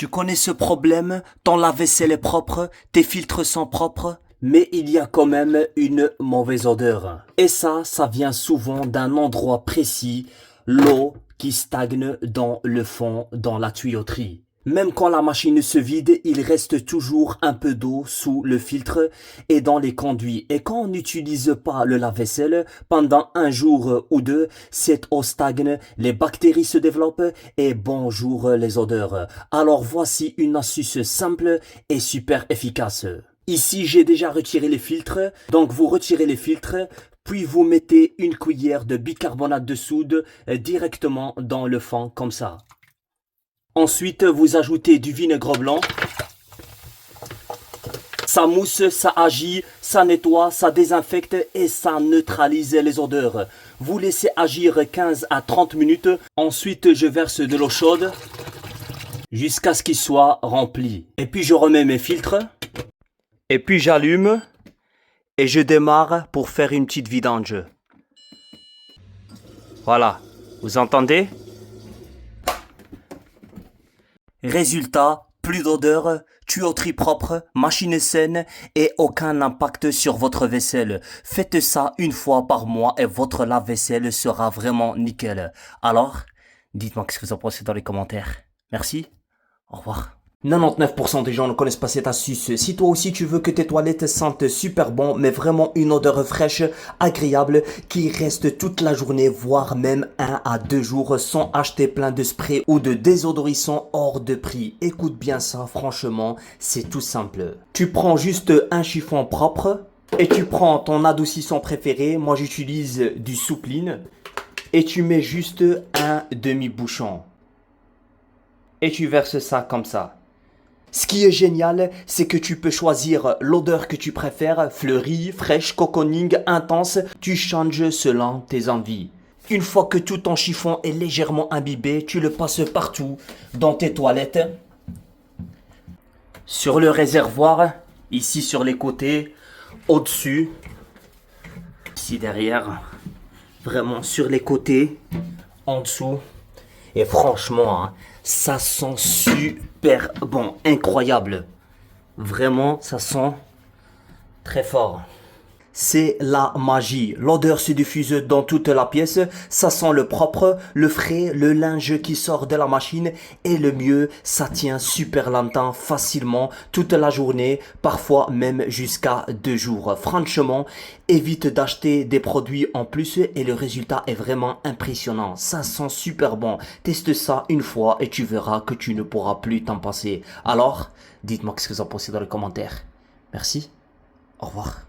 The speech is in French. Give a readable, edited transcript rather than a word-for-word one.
Tu connais ce problème? Ton lave-vaisselle est propre, tes filtres sont propres, mais il y a quand même une mauvaise odeur. Et ça vient souvent d'un endroit précis, l'eau qui stagne dans le fond, dans la tuyauterie. Même quand la machine se vide, il reste toujours un peu d'eau sous le filtre et dans les conduits. Et quand on n'utilise pas le lave-vaisselle, pendant un jour ou deux, cette eau stagne, les bactéries se développent et bonjour les odeurs. Alors voici une astuce simple et super efficace. Ici, j'ai déjà retiré les filtres. Donc vous retirez les filtres. Puis vous mettez une cuillère de bicarbonate de soude directement dans le fond comme ça. Ensuite, vous ajoutez du vinaigre blanc. Ça mousse, ça agit, ça nettoie, ça désinfecte et ça neutralise les odeurs. Vous laissez agir 15 à 30 minutes. Ensuite, je verse de l'eau chaude jusqu'à ce qu'il soit rempli. Et puis, je remets mes filtres. Et puis, j'allume et je démarre pour faire une petite vidange. Voilà, vous entendez ? Résultat, plus d'odeur, tuyauterie propre, machine saine et aucun impact sur votre vaisselle. Faites ça une fois par mois et votre lave-vaisselle sera vraiment nickel. Alors, dites-moi ce que vous en pensez dans les commentaires. Merci, au revoir. 99% des gens ne connaissent pas cette astuce. Si toi aussi tu veux que tes toilettes sentent super bon, mais vraiment une odeur fraîche, agréable, qui reste toute la journée, voire même 1 à 2 jours sans acheter plein de sprays ou de désodorisants hors de prix. Écoute bien ça, franchement, c'est tout simple. Tu prends juste un chiffon propre et tu prends ton adoucissant préféré. Moi j'utilise du Soupline et tu mets juste un demi-bouchon. Et tu verses ça comme ça. Ce qui est génial, c'est que tu peux choisir l'odeur que tu préfères, fleurie, fraîche, cocooning, intense. Tu changes selon tes envies. Une fois que tout ton chiffon est légèrement imbibé, tu le passes partout dans tes toilettes. Sur le réservoir, ici sur les côtés, au-dessus, ici derrière, vraiment sur les côtés, en dessous. Et franchement, ça sent super bon, incroyable. Vraiment, ça sent très fort. C'est la magie. L'odeur se diffuse dans toute la pièce. Ça sent le propre, le frais, le linge qui sort de la machine. Et le mieux, ça tient super longtemps, facilement, toute la journée, parfois même jusqu'à 2 jours. Franchement, évite d'acheter des produits en plus et le résultat est vraiment impressionnant. Ça sent super bon. Teste ça une fois et tu verras que tu ne pourras plus t'en passer. Alors, dites-moi ce que vous en pensez dans les commentaires. Merci. Au revoir.